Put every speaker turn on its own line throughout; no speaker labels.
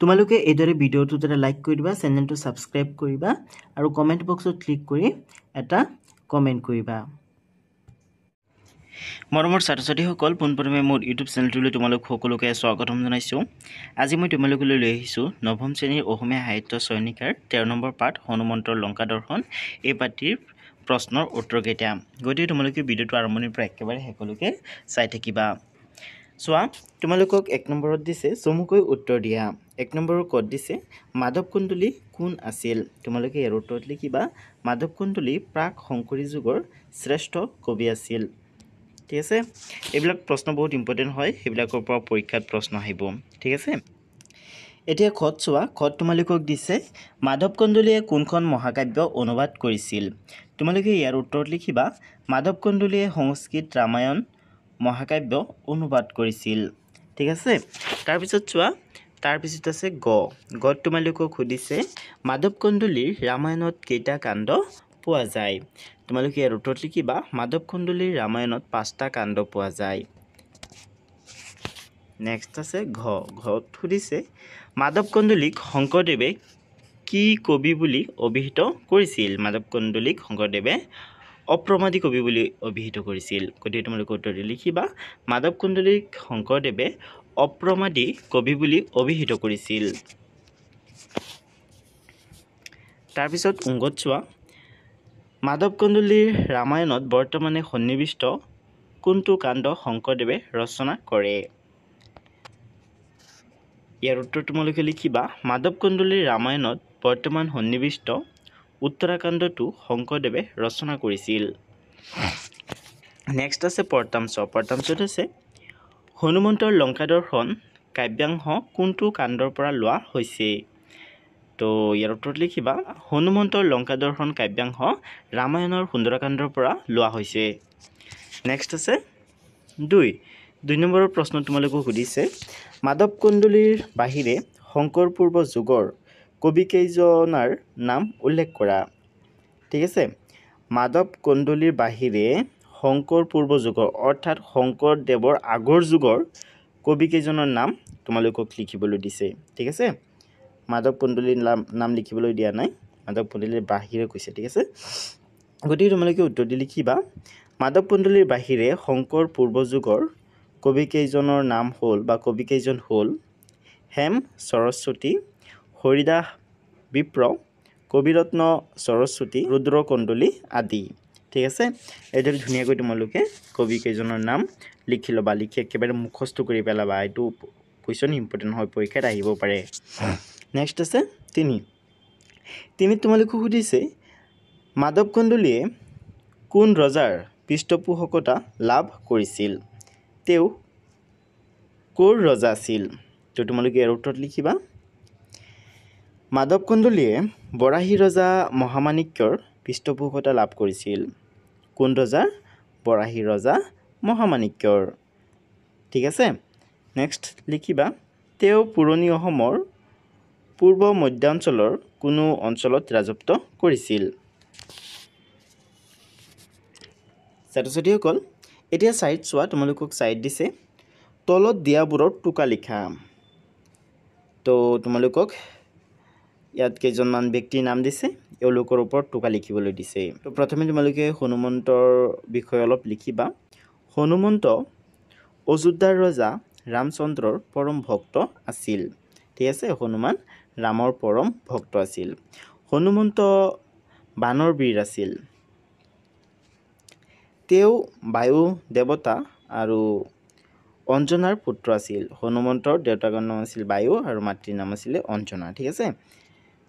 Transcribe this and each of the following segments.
তোমালোকে এইদৰে ভিডিঅ'টো এটা লাইক কৰি দিবা, চেনেলটো সাবস্ক্ৰাইব কৰিবা আৰু কমেন্ট বক্সত ক্লিক কৰি এটা কমেন্ট কৰিবা। মৰমৰ ছাত্ৰ-ছাত্ৰীসকল, পোনপ্ৰথমে মোৰ ইউটিউব চেনেলটোলৈ তোমালোক সকলোকে স্বাগতম জনাইছোঁ। আজি মই তোমালোকলৈ লৈ আহিছোঁ নৱম শ্ৰেণীৰ অসমীয়া সাহিত্য চয়নিকাৰ 13 নম্বৰ পাঠ হনুমন্তৰ লংকা দৰ্শন এই পাঠটিৰ প্ৰশ্নৰ উত্তৰকেইটা। গতিকে তোমালোকে ভিডিঅ'টো আৰম্ভণিৰ পৰা একেবাৰে শেষলৈকে চাই থাকিবা। চোৱা, তোমালোকক 1 নম্বৰত দিছে চমুকৈ উত্তৰ দিয়া। 1 নম্বৰৰ ক'ত দিছে মাধৱ কুণ্ডলী কোন আছিল? তোমালোকে ইয়াৰ উত্তৰত লিখিবা মাধৱ কুণ্ডলী প্ৰাক শংকৰী যুগৰ শ্ৰেষ্ঠ কবি আছিল। ঠিক আছে, এইবিলাক প্ৰশ্ন বহুত ইম্পৰ্টেণ্ট হয়, সেইবিলাকৰ পৰা পৰীক্ষাত প্ৰশ্ন আহিব। ঠিক আছে, এতিয়া খত চোৱা। খত তোমালোকক দিছে মাধৱ কুণ্ডলীয়ে কোনখন মহাকাব্য অনুবাদ কৰিছিল? তোমালোকে ইয়াৰ উত্তৰত লিখিবা মাধৱ কুণ্ডলীয়ে সংস্কৃত ৰামায়ণ মহাকাব্য অনুবাদ কৰিছিল। ঠিক আছে, তাৰপিছত চোৱা, তাৰপিছত আছে গত তোমালোকক সুধিছে মাধৱ কুণ্ডলীৰ ৰামায়ণত কেইটা কাণ্ড পোৱা যায়? তোমালোকে ইয়াৰ উত্তৰত লিখিবা মাধৱ কুণ্ডলীৰ ৰামায়ণত 5টা কাণ্ড পোৱা যায়। নেক্সট আছে ঘত সুধিছে মাধৱ কুণ্ডলীক শংকৰদেৱে কি কবি বুলি অভিহিত কৰিছিল? মাধৱ কুণ্ডলীক শংকৰদেৱে অপ্ৰমাদী কবি বুলি অভিহিত কৰিছিল। গতিকে তোমালোকে উত্তৰ দি লিখিবা মাধৱ কুণ্ডলীক শংকৰদেৱে অপ্ৰমাদী কবি বুলি অভিহিত কৰিছিল। তাৰপিছত অংগত চোৱা, মাধৱ কুণ্ডলীৰ ৰামায়ণত বৰ্তমানে সন্নিৱিষ্ট কোনটো কাণ্ড শংকৰদেৱে ৰচনা কৰে? ইয়াৰ উত্তৰ তোমালোকে লিখিবা মাধৱ কুণ্ডলীৰ ৰামায়ণত বৰ্তমান সন্নিৱিষ্ট উত্তৰাকাণ্ডটো শংকৰদেৱে ৰচনা কৰিছিল। নেক্সট আছে পৰ্তাংশ। পৰ্তাংশত আছে হনুমন্তৰ লংকা দৰ্শন কাব্যাংশ কোনটো কাণ্ডৰ পৰা লোৱা হৈছে? তো ইয়াৰ উত্তৰত লিখিবা হনুমন্তৰ লংকা দৰ্শন কাব্যাংশ ৰামায়ণৰ সুন্দৰকাণ্ডৰ পৰা লোৱা হৈছে। নেক্সট আছে 2 নম্বৰৰ প্ৰশ্ন তোমালোকক সুধিছে মাধৱ কুণ্ডলীৰ বাহিৰে শংকৰ পূৰ্ব যুগৰ কবিকেইজনাৰ নাম উল্লেখ কৰা। ঠিক আছে, মাধৱ কুণ্ডলীৰ বাহিৰে শংকৰ পূৰ্ব যুগৰ অৰ্থাৎ শংকৰদেৱৰ আগৰ যুগৰ কবিকেইজনৰ নাম তোমালোকক লিখিবলৈ দিছে। ঠিক আছে, মাধৱ কুণ্ডলীৰ নাম লিখিবলৈ দিয়া নাই, মাধৱ কুণ্ডলীৰ বাহিৰে কৈছে। ঠিক আছে, গতিকে তোমালোকে উত্তৰ দি লিখিবা মাধৱ কুণ্ডলীৰ বাহিৰে শংকৰ পূৰ্ব যুগৰ কবিকেইজনৰ নাম হ'ল বা কবিকেইজন হ'ল হেম সৰস্বতী, হৰিদাস বিপ্ৰ, কবিৰত্ন সৰস্বতী, ৰুদ্ৰ কণ্ডলী আদি। ঠিক আছে, এইদৰে ধুনীয়াকৈ তোমালোকে কবিকেইজনৰ নাম লিখি ল'বা, লিখি একেবাৰে মুখস্থ কৰি পেলাবা। এইটো কুৱেশ্যন ইম্পৰ্টেণ্ট হয়, পৰীক্ষাত আহিব পাৰে। নেক্সট আছে 3 তোমালোকক সুধিছে মাধৱ কুণ্ডলীয়ে কোন ৰজাৰ পৃষ্ঠপোষকতা লাভ কৰিছিল? তেওঁ ক'ৰ ৰজা আছিল? তো তোমালোকে ইয়াৰ উত্তৰত লিখিবা মাধৱ কুণ্ডলীয়ে বৰাহী ৰজা মহামাণিক্যৰ পৃষ্ঠপোষকতা লাভ কৰিছিল। কোন ৰজাৰ? বৰাহী ৰজা মহামাণিক্যৰ। ঠিক আছে, নেক্সট লিখিবা তেওঁ পুৰণি অসমৰ পূৰ্ব মধ্যাঞ্চলৰ কোনো অঞ্চলত ৰাজত্ব কৰিছিল। ছাত্ৰ-ছাত্ৰীসকল, এতিয়া ছাইড চোৱা। তোমালোকক ছাইড দিছে তলত দিয়াবোৰৰ টোকা লিখা। তো তোমালোকক ইয়াত কেইজনমান ব্যক্তিৰ নাম দিছে, এওঁলোকৰ ওপৰত টোকা লিখিবলৈ দিছে। তো প্ৰথমে তোমালোকে হনুমন্তৰ বিষয়ে অলপ লিখিবা। হনুমন্ত অযোধ্যাৰ ৰজা ৰামচন্দ্ৰৰ পৰম ভক্ত আছিল। ঠিক আছে, হনুমান ৰামৰ পৰম ভক্ত আছিল। হনুমন্ত বানৰ বীৰ আছিল। তেওঁ বায়ু দেৱতা আৰু অঞ্জনাৰ পুত্ৰ আছিল। হনুমন্তৰ দেউতাকৰ নাম আছিল বায়ু আৰু মাতৃৰ নাম আছিলে অঞ্জনা। ঠিক আছে,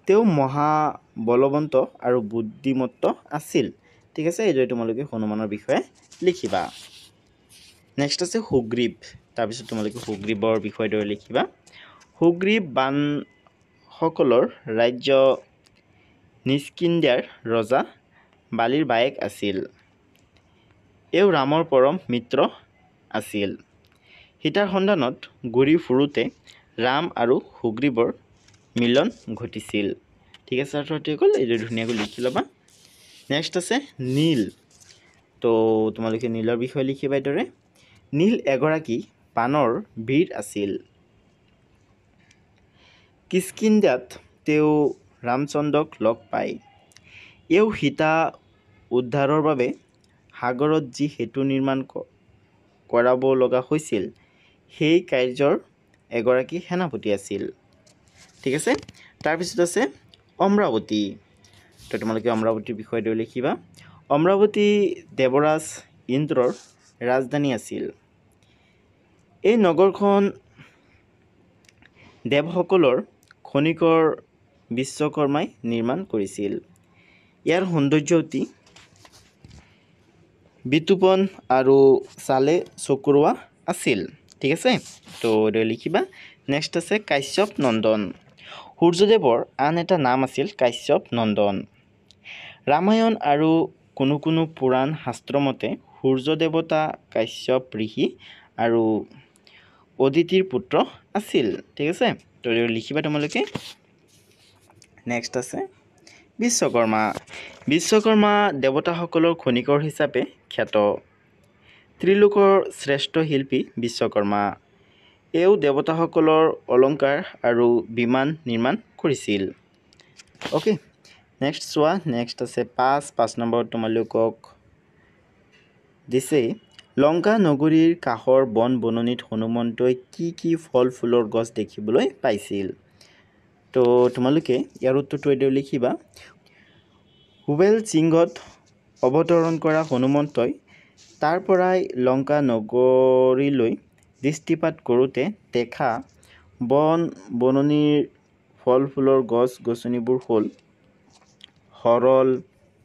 তেওঁ মহাবলৱন্ত আৰু বুদ্ধিমত্ত আছিল। ঠিক আছে, এইদৰে তোমালোকে হনুমানৰ বিষয়ে লিখিবা। নেক্সট আছে সুগ্ৰীৱ। তাৰপিছত তোমালোকে সুগ্ৰীৱৰ বিষয়ে দৰে লিখিবা। সুগ্ৰীৱ বানসকলৰ ৰাজ্য নিষ্কিন্দ্যাৰ ৰজা বালিৰ বায়েক আছিল। এওঁ ৰামৰ পৰম মিত্ৰ আছিল। সীতাৰ সন্ধানত ঘূৰি ফুৰোঁতে ৰাম আৰু সুগ্ৰীৱৰ মিলন ঘটিছিল। ঠিক আছে ছাত্ৰ-ছাত্ৰীসকল, এইদৰে ধুনীয়াকৈ লিখি ল'বা। নেক্সট আছে নীল। তো তোমালোকে নীলৰ বিষয়ে লিখিবা এইদৰে নীল এগৰাকী বানৰ বীৰ আছিল। কিষ্কিন্ধাত তেওঁ ৰামচন্দ্ৰক লগ পায়। এওঁ সীতা উদ্ধাৰৰ বাবে সাগৰত যি সেতু নিৰ্মাণ কৰাব লগা হৈছিল সেই কাৰ্যৰ এগৰাকী সেনাপতি আছিল। ঠিক আছে, তাৰপিছত আছে অমৰাৱতী। তো তোমালোকে অমৰাৱতীৰ বিষয়টো লিখিবা। অমৰাৱতী দেৱৰাজ ইন্দ্ৰৰ ৰাজধানী আছিল। এই নগৰখন দেৱসকলৰ খনিকৰ বিশ্বকৰ্মাই নিৰ্মাণ কৰিছিল। ইয়াৰ সৌন্দৰ্য অতি বিতোপন আৰু চালে চকুৰোৱা আছিল। ঠিক আছে, তো লিখিবা। নেক্সট আছে কাশ্যপ নন্দন। সূৰ্যদেৱৰ আন এটা নাম আছিল কাশ্যপ নন্দন। ৰামায়ণ আৰু কোনো কোনো পুৰাণ শাস্ত্ৰ মতে সূৰ্য দেৱতা কাশ্যপ ঋষি আৰু অদিতিৰ পুত্ৰ আছিল। ঠিক আছে, তো লিখিবা তোমালোকে। নেক্সট আছে বিশ্বকৰ্মা। বিশ্বকৰ্মা দেৱতাসকলৰ খনিকৰ হিচাপে খ্যাত। ত্ৰিলোকৰ শ্ৰেষ্ঠ শিল্পী বিশ্বকৰ্মা। এওঁ দেৱতাসকলৰ অলংকাৰ আৰু বিমান নিৰ্মাণ কৰিছিল। অ'কে, নেক্সট চোৱা। নেক্সট আছে 5 নম্বৰত তোমালোকক দিছে লংকা নগৰীৰ কাষৰ বন বননিত হনুমন্তই কি কি ফল ফুলৰ গছ দেখিবলৈ পাইছিল। তো তোমালোকে ইয়াৰ উত্তৰটো এইদৰে লিখিবা। হুবেল সিংহত অৱতৰণ কৰা হনুমন্তই তাৰ পৰাই লংকা নগৰীলৈ দৃষ্টিপাত কৰোঁতে দেখা বন বননিৰ ফল ফুলৰ গছ গছনিবোৰ হ'ল হৰল,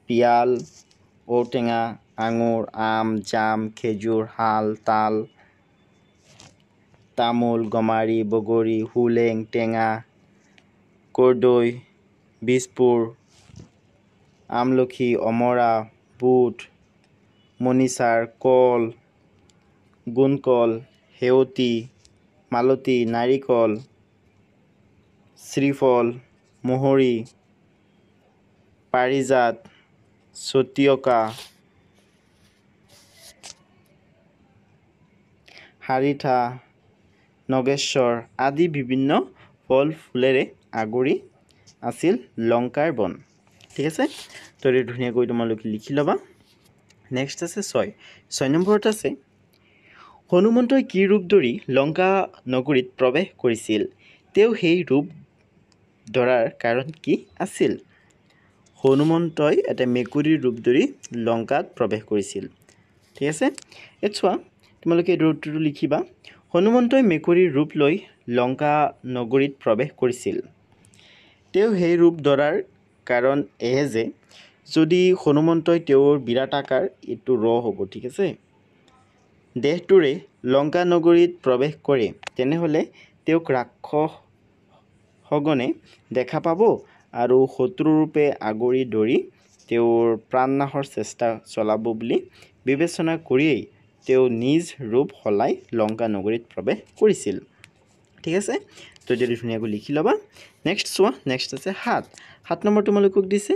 পিয়াল, ঔটেঙা, আঙুৰ, আম, জাম, খেজুৰ, শাল, তাল, তামোল, গমাৰি, বগৰী, হোলেং, টেঙা, কৰ্দৈ, বীজপুৰ, আমলখি, অমৰা, বুট, মণিচাৰ, কল, গোণকল, সেৱতী, মালতী, নাৰিকল, শ্ৰীফল, মহৰী, পাৰিজাত, চটিয়কা, হাৰিঠা, নগেশ্বৰ আদি বিভিন্ন ফল ফুলেৰে আগুৰি আছিল লংকাৰ বন। ঠিক আছে, তো ধুনীয়াকৈ তোমালোকে লিখি ল'বা। নেক্সট আছে 6 নম্বৰত আছে হনুমন্তই কি ৰূপ ধৰি লংকা নগৰীত প্ৰৱেশ কৰিছিল। তেওঁ সেই ৰূপ ধৰাৰ কাৰণ কি আছিল। হনুমন্তই এটা মেকুৰীৰ ৰূপ ধৰি লংকাত প্ৰৱেশ কৰিছিল। ঠিক আছে, ইয়াত চোৱা তোমালোকে এইটোৰ উত্তৰটো লিখিবা। হনুমন্তই মেকুৰীৰ ৰূপ লৈ লংকা নগৰীত প্ৰৱেশ কৰিছিল। তেওঁ সেই ৰূপ ধৰাৰ কাৰণ এয়ে যে যদি হনুমন্তই তেওঁৰ বিৰাট আকাৰ, এইটো হ'ব। ঠিক আছে, দেহটোৰে লংকা নগৰীত প্ৰৱেশ কৰে তেনেহ'লে তেওঁক ৰাক্ষসগণে দেখা পাব আৰু শত্ৰুৰূপে আগুৰি ধৰি তেওঁৰ প্ৰাণনাশৰ চেষ্টা চলাব বুলি বিবেচনা কৰিয়েই তেওঁ নিজ ৰূপ সলাই লংকা নগৰীত প্ৰৱেশ কৰিছিল। ঠিক আছে, তো যদি ধুনীয়াকৈ লিখি ল'বা। নেক্সট চোৱা। নেক্সট আছে 7 নম্বৰ তোমালোকক দিছে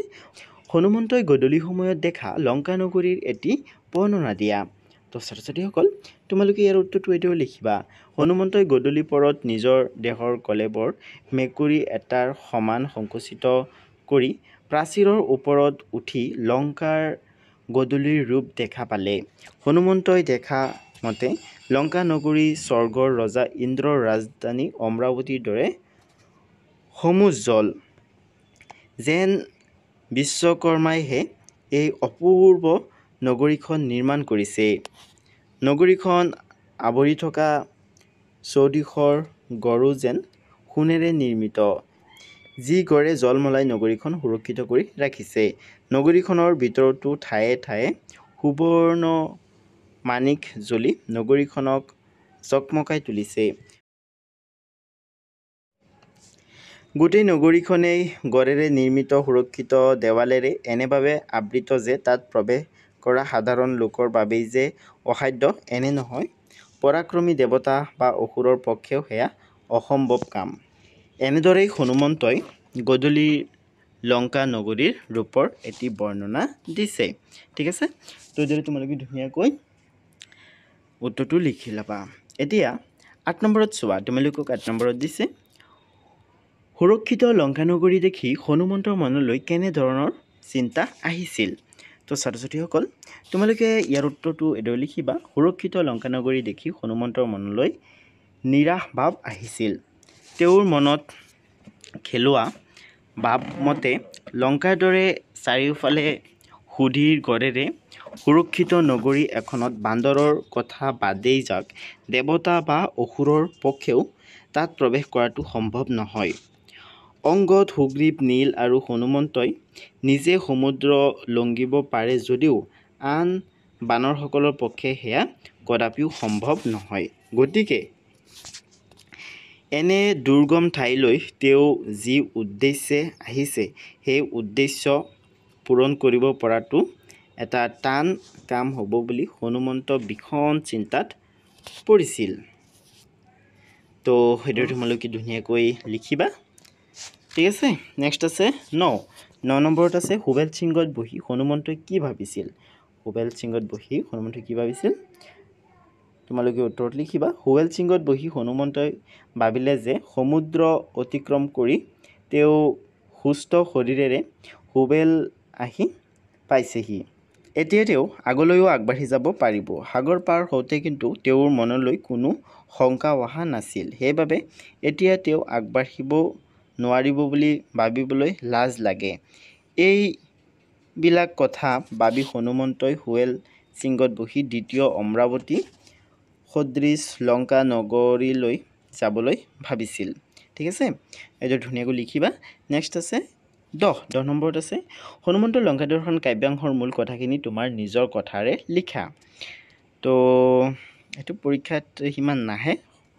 হনুমন্তই গধূলি সময়ত দেখা লংকা নগৰীৰ এটি বৰ্ণনা দিয়া। তো ছাত্ৰ ছাত্ৰীসকল তোমালোকে ইয়াৰ উত্তৰটো এইদৰে লিখিবা। হনুমন্তই গধূলি পৰত নিজৰ দেহৰ কলেবৰ মেকুৰী এটাৰ সমান সংকুচিত কৰি প্ৰাচীৰৰ ওপৰত উঠি লংকাৰ গধূলিৰ ৰূপ দেখা পালে। হনুমন্তই দেখা মতে লংকা নগৰী স্বৰ্গৰ ৰজা ইন্দ্ৰৰ ৰাজধানী অমৰাৱতীৰ দৰে সমুজ্জ্বল, যেন বিশ্বকৰ্মাইহে এই অপূৰ্ব নগৰীখন নিৰ্মাণ কৰিছে। নগৰীখন আৱৰি থকা চৌদিশৰ গড়ো যেন সোণেৰে নিৰ্মিত, যি গড়ে জলমলাই নগৰীখন সুৰক্ষিত কৰি ৰাখিছে। নগৰীখনৰ ভিতৰতো ঠায়ে ঠায়ে সুবৰ্ণ মাণিক জ্বলি নগৰীখনক চকমকাই তুলিছে। গোটেই নগৰীখনেই গড়েৰে নিৰ্মিত সুৰক্ষিত দেৱালেৰে এনেভাৱে আবৃত যে তাত প্ৰৱেশ কৰা সাধাৰণ লোকৰ বাবেই যে অসাধ্য এনে নহয়, পৰাক্ৰমী দেৱতা বা অসুৰৰ পক্ষেও সেয়া অসম্ভৱ কাম। এনেদৰেই হনুমন্তই গধূলি লংকা নগৰীৰ ৰূপৰ এটি বৰ্ণনা দিছে। ঠিক আছে, তো যদি তোমালোকে ধুনীয়াকৈ উত্তৰটো লিখি ল'বা। এতিয়া 8 নম্বৰত চোৱা। তোমালোকক 8 নম্বৰত দিছে সুৰক্ষিত লংকানগৰী দেখি হনুমন্তৰ মনলৈ কেনেধৰণৰ চিন্তা আহিছিল? তো ছাত্ৰ ছাত্ৰীসকল, তোমালোকে ইয়াৰ উত্তৰটো এইদৰে লিখিবা। সুৰক্ষিত লংকানগৰী দেখি হনুমন্তৰ মনলৈ নিৰাশ ভাৱ আহিছিল। তেওঁৰ মনত খেলোৱা ভাৱ মতে লংকাৰ দৰে চাৰিওফালে সুধীৰ গড়েৰে সুৰক্ষিত নগৰী এখনত বান্দৰৰ কথা বাদেই যাওক, দেৱতা বা অসুৰৰ পক্ষেও তাত প্ৰৱেশ কৰাটো সম্ভৱ নহয়। অংগদ, সুগ্ৰীৱ, নীল আৰু হনুমন্তই নিজে সমুদ্ৰ লংঘিব পাৰে যদিও আন বানৰসকলৰ পক্ষে সেয়া কদাপিও সম্ভৱ নহয়। গতিকে এনে দুৰ্গম ঠাইলৈ তেওঁ যি উদ্দেশ্যে আহিছে সেই উদ্দেশ্য পূৰণ কৰিব পৰাটো এটা টান কাম হ'ব বুলি হনুমন্ত ভীষণ চিন্তাত পৰিছিল। তো সেইটো তোমালোকে ধুনীয়াকৈ লিখিবা। ঠিক আছে। নেক্সট আছে 9 নম্বৰত আছে হুবেল শৃংগত বহি হনুমন্তই কি ভাবিছিল? হুবেল শৃংগত বহি হনুমন্তই কি ভাবিছিল? তোমালোকে উত্তৰত লিখিবা। হুবেল শৃংগত বহি হনুমন্তই ভাবিলে যে সমুদ্ৰ অতিক্ৰম কৰি তেওঁ সুস্থ শৰীৰেৰে হুবেল আহি পাইছেহি। এতিয়া তেওঁ আগলৈও আগবাঢ়ি যাব পাৰিব। সাগৰ পাৰ হওঁতে কিন্তু তেওঁৰ মনলৈ কোনো শংকা অহা নাছিল। সেইবাবে এতিয়া তেওঁ আগবাঢ়িব নোৱাৰিব বুলি ভাবিবলৈ লাজ লাগে। এইবিলাক কথা ভাবি হনুমন্তই হুবেল শৃংগত বহি দ্বিতীয় অমৰাৱতী সদৃশ লংকা নগৰীলৈ যাবলৈ ভাবিছিল। ঠিক আছে, এইটো ধুনীয়াকৈ লিখিবা। নেক্সট আছে 10 নম্বৰত আছে হনুমন্তৰ লংকা দৰ্শন কাব্যাংশৰ মূল কথাখিনি তোমাৰ নিজৰ কথাৰে লিখা। তো এইটো পৰীক্ষাত সিমান নাহে,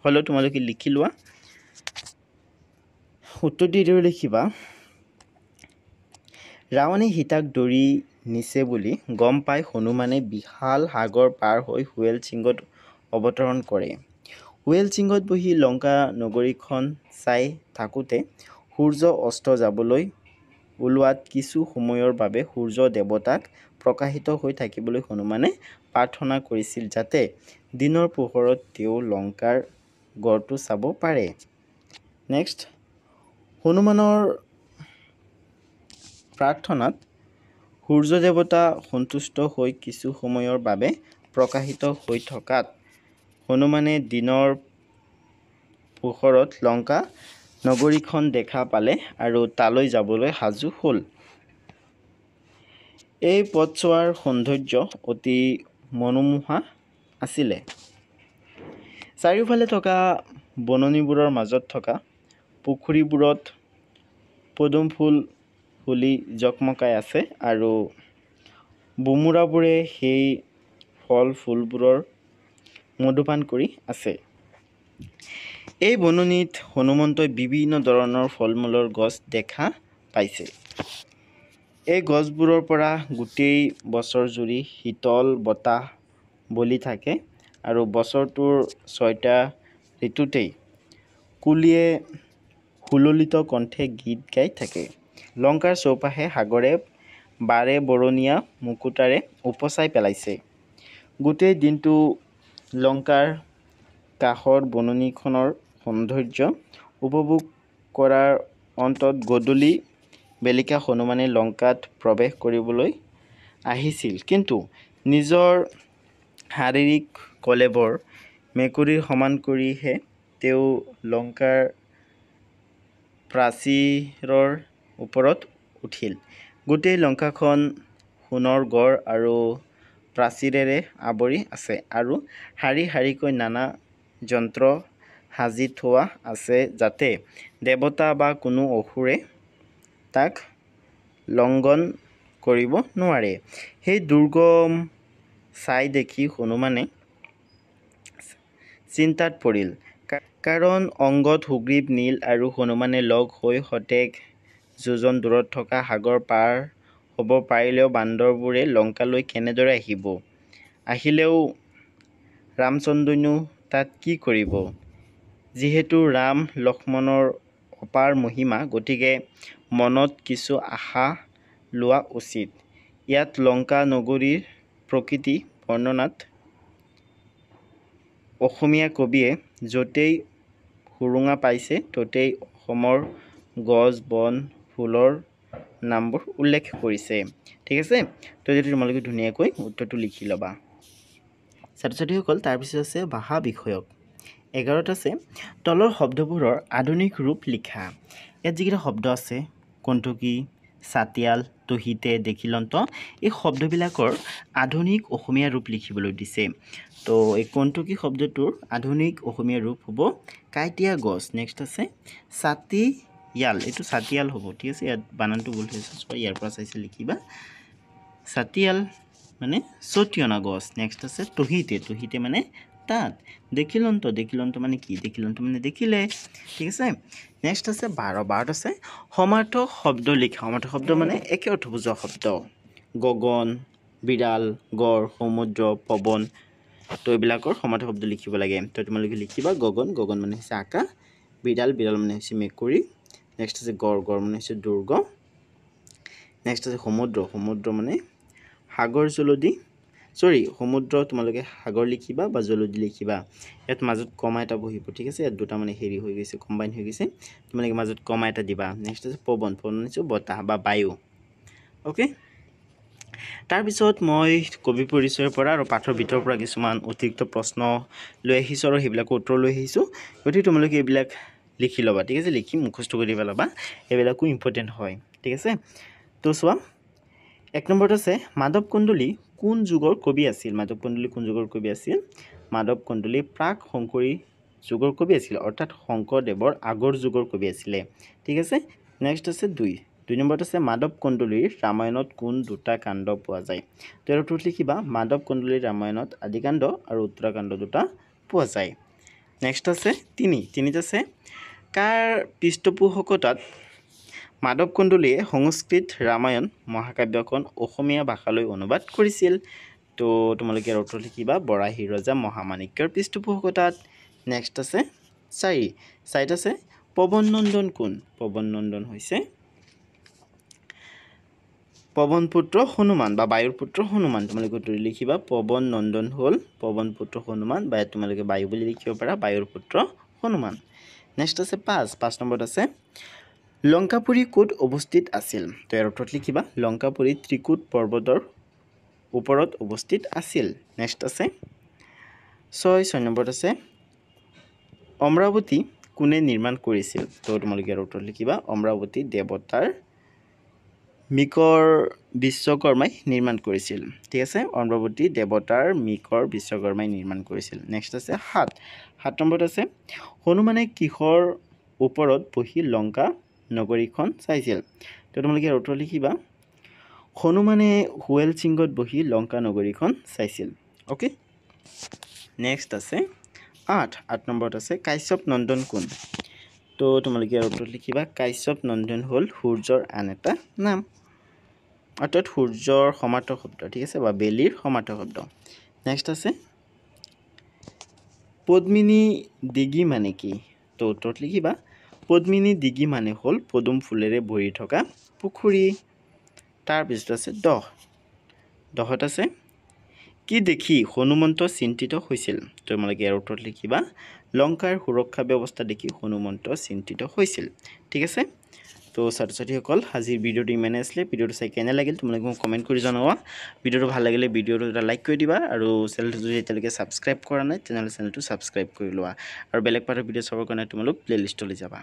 হ'লেও তোমালোকে লিখি লোৱা। উত্তৰটো এইদৰে লিখিবা। ৰাৱণে সীতাক ধৰি নিছে বুলি গম পাই হনুমানে বিশাল সাগৰ পাৰ হৈ হুবেল শৃংগত অৱতৰণ কৰে। হুবেল শৃংগত বহি লংকা নগৰীখন চাই থাকোঁতে সূৰ্য অস্ত যাবলৈ ওলোৱাত কিছু সময়ৰ বাবে সূৰ্য দেৱতাক প্ৰকাশিত হৈ থাকিবলৈ হনুমানে প্ৰাৰ্থনা কৰিছিল যাতে দিনৰ পোহৰত তেওঁ লংকাৰ গড়টো চাব পাৰে। নেক্সট, হনুমানৰ প্ৰাৰ্থনাত সূৰ্য দেৱতা সন্তুষ্ট হৈ কিছু সময়ৰ বাবে প্ৰকাশিত হৈ থকাত হনুমানে দিনৰ পোহৰত লংকা নগৰীখন দেখা পালে আৰু তালৈ যাবলৈ সাজু হ'ল। এই পথছোৱাৰ সৌন্দৰ্য অতি মনোমোহা আছিলে। চাৰিওফালে থকা বননিবোৰৰ মাজত থকা পুখুৰীবোৰত পদুম ফুল ফুলি জকমকাই আছে আৰু ভোমোৰাবোৰে সেই ফল ফুলবোৰৰ মধুপান কৰি আছে। এই বননিত হনুমন্তই বিভিন্ন ধৰণৰ ফল মূলৰ গছ দেখা পাইছে। এই গছবোৰৰ পৰা গোটেই বছৰ জুৰি শীতল বতাহ বলি থাকে আৰু বছৰটোৰ 6টা ঋতুতেই কুলিয়ে সুললিত কণ্ঠে গীত গাই থাকে। লংকাৰ চৌপাশে সাগৰে বাৰে বৰণীয়া মুকুতাৰে উপচাই পেলাইছে। গোটেই দিনটো লংকাৰ কাষৰ বননিখনৰ সৌন্দৰ্য উপভোগ কৰাৰ অন্তত গধূলি বেলিকা হনুমানে লংকাত প্ৰৱেশ কৰিবলৈ আহিছিল, কিন্তু নিজৰ শাৰীৰিক কলেবৰ মেকুৰীৰ সমান কৰিহে তেওঁ লংকাৰ প্ৰাচীৰৰ ওপৰত উঠিল। গোটেই লংকাখন সোণৰ গড় আৰু প্ৰাচীৰেৰে আৱৰি আছে আৰু শাৰী শাৰীকৈ নানা যন্ত্ৰ সাজি থোৱা আছে যাতে দেৱতা বা কোনো অসুৰে তাক লংঘন কৰিব নোৱাৰে। সেই দুৰ্গম চাই দেখি হনুমানে চিন্তাত পৰিল। কাৰণ অংগদ, সুগ্ৰীৱ, নীল আৰু হনুমানে লগ হৈ শতেক যোজন দূৰত থকা সাগৰ পাৰ হ'ব পাৰিলেও বান্দৰবোৰে লংকালৈ কেনেদৰে আহিব? আহিলেও ৰামচন্দ্ৰনো তাত কি কৰিব? যিহেতু ৰাম লক্ষ্মণৰ অপাৰ মহিমা, গতিকে মনত কিছু আশা লোৱা উচিত। ইয়াত লংকা নগৰীৰ প্ৰকৃতি বৰ্ণনাত অসমীয়া কবিয়ে য'তেই সুৰুঙা পাইছে ত'তেই অসমৰ গছ বন ফুলৰ নামবোৰ উল্লেখ কৰিছে ঠিক আছে তো যদি তোমালোকে ধুনীয়াকৈ উত্তৰটো লিখি ল'বা ছাত্ৰ ছাত্ৰীসকল তাৰপিছত আছে ভাষা বিষয়ক 11ত আছে তলৰ শব্দবোৰৰ আধুনিক ৰূপ লিখা ইয়াত যিকেইটা শব্দ আছে কণ্টকি ছাতিয়াল তহিতে দেখিলন্ত এই শব্দবিলাকৰ আধুনিক অসমীয়া ৰূপ লিখিবলৈ দিছে তো এই কণ্টকি শব্দটোৰ আধুনিক অসমীয়া ৰূপ হ'ব কাইটিয়া গছ নেক্সট আছে ছাতিয়াল এইটো ছাতিয়াল হ'ব ঠিক আছে ইয়াত বানানটো ভুল হৈছে ইয়াৰ পৰা চাইছে লিখিবা ছাতিয়াল মানে চটিয়না গছ নেক্সট আছে তহিতে মানে তাত দেখিলন্ত মানে কি দেখিলন্ত মানে দেখিলে ঠিক আছে নেক্সট আছে 12ত আছে সমাৰ্থক শব্দ লিখা সমাৰ্থক শব্দ মানে একে অৰ্থ বুজোৱা শব্দ গগন বিড়াল গড় সমুদ্ৰ পৱন তো এইবিলাকৰ সমাৰ্থক শব্দ লিখিব লাগে তো তোমালোকে লিখিবা গগন মানে হৈছে আকাশ বিড়াল মানে হৈছে মেকুৰী নেক্সট আছে গড় মানে হৈছে দুৰ্গ নেক্সট আছে সমুদ্ৰ মানে সাগৰ জলদি সমুদ্ৰ তোমালোকে সাগৰ লিখিবা বা জলদি লিখিবা ইয়াত মাজত কমা এটা বহিব ঠিক আছে ইয়াত দুটা মানে হেৰি হৈ গৈছে কম্বাইন হৈ গৈছে তোমালোকে মাজত কমা এটা দিবা নেক্সট আছে পৱন মানে বতাহ বা বায়ু ওকে তাৰপিছত মই কবি পৰিচয়ৰ পৰা আৰু পাঠৰ ভিতৰৰ পৰা কিছুমান অতিৰিক্ত প্ৰশ্ন লৈ আহিছোঁ আৰু সেইবিলাকৰ উত্তৰ লৈ আহিছোঁ গতিকে তোমালোকে এইবিলাক লিখি ল'বা ঠিক আছে লিখি মুখস্থ কৰি পেলাবা এইবিলাকো ইম্পৰ্টেণ্ট হয় ঠিক আছে তো চোৱা 1 নম্বৰত আছে মাধৱ কন্দলী কোন যুগৰ কবি আছিল মাধৱ কন্দলী প্ৰাক শংকৰী যুগৰ কবি আছিল অৰ্থাৎ শংকৰদেৱৰ আগৰ যুগৰ কবি আছিলে ঠিক আছে নেক্সট আছে 2 নম্বৰত আছে মাধৱ কন্দলীৰ ৰামায়ণত কোন দুটা কাণ্ড পোৱা যায় তো এৰ উত্তৰ লিখিবা মাধৱ কন্দলীৰ ৰামায়ণত আদিকাণ্ড আৰু উত্তৰাকাণ্ড দুটা পোৱা যায় নেক্সট আছে 3ত আছে কাৰ পৃষ্ঠপোষকতাত মাধৱ কন্দলীয়ে সংস্কৃত ৰামায়ণ মহাকাব্যখন অসমীয়া ভাষালৈ অনুবাদ কৰিছিল তো তোমালোকে ইয়াৰ উত্তৰ লিখিবা বৰাহী ৰজা মহামাণিক্যৰ পৃষ্ঠপোষকতাত নেক্সট আছে 4ত আছে পৱন নন্দন কোন পৱন নন্দন হৈছে পৱন পুত্ৰ হনুমান বা বায়ুৰ পুত্ৰ হনুমান তোমালোকে উত্তৰ লিখিবা পৱন নন্দন হ'ল পৱন পুত্ৰ হনুমান বা তোমালোকে বায়ু বুলি লিখিব পাৰা বায়ুৰ পুত্ৰ হনুমান নেক্সট আছে 5 নম্বৰত আছে লংকাপুৰী ক'ত অৱস্থিত আছিল তো ইয়াৰ উত্তৰ লিখিবা লংকাপুৰী ত্ৰিকুট পৰ্বতৰ ওপৰত অৱস্থিত আছিল নেক্সট আছে 6 নম্বৰত আছে অমৰাৱতী কোনে নিৰ্মাণ কৰিছিল তো তোমালোকে ইয়াৰ উত্তৰ লিখিবা অমৰাৱতী দেৱতাৰ মিকৰ বিশ্বকৰ্মাই নিৰ্মাণ কৰিছিল ঠিক আছে অমৰাৱতী দেৱতাৰ মিকৰ বিশ্বকৰ্মাই নিৰ্মাণ কৰিছিল নেক্সট আছে 7 নম্বৰত আছে হনুমানে কিহৰ ওপৰত বহি লংকা নগৰীখন চাইছিল তো তোমালোকে ইয়াৰ উত্তৰ লিখিবা হনুমানে হুৱেল সিংহত বহি লংকা নগৰীখন চাইছিল ওকে নেক্সট আছে 8 নম্বৰত আছে কাশ্যপ নন্দন কোন তো তোমালোকে ইয়াৰ উত্তৰ লিখিবা কাশ্যপ নন্দন হ'ল সূৰ্যৰ আন এটা নাম অৰ্থাৎ সূৰ্যৰ সমাৰ্থক শব্দ ঠিক আছে বা বেলিৰ সমাৰ্থক শব্দ নেক্সট আছে পদ্মিনী দিঘি মানে কি তো উত্তৰত লিখিবা পদ্মিনী দিঘি মানে হ'ল পদুম ফুলেৰে ভৰি থকা পুখুৰী তাৰপিছত আছে 10ত আছে কি দেখি হনুমন্ত চিন্তিত হৈছিল তোমালোকে ইয়াৰ উত্তৰত লিখিবা লংকাৰ সুৰক্ষা ব্যৱস্থা দেখি হনুমন্ত চিন্তিত হৈছিল ঠিক আছে তো ছাত্ৰ ছাত্ৰীসকল আজিৰ ভিডিঅ'টো ইমানেই আছিলে ভিডিঅ'টো চাই কেনে লাগিল তোমালোকে মোক কমেণ্ট কৰি জনাবা ভিডিঅ'টো ভাল লাগিলে ভিডিঅ'টো এটা লাইক কৰি দিবা আৰু চেনেলটো যদি এতিয়ালৈকে ছাবস্ক্ৰাইব কৰা নাই তেনেহ'লে চেনেলটো ছাবস্ক্ৰাইব কৰি লোৱা আৰু বেলেগ পাঠৰ ভিডিঅ' চাবৰ কাৰণে তোমালোক প্লেলিষ্টলৈ যাবা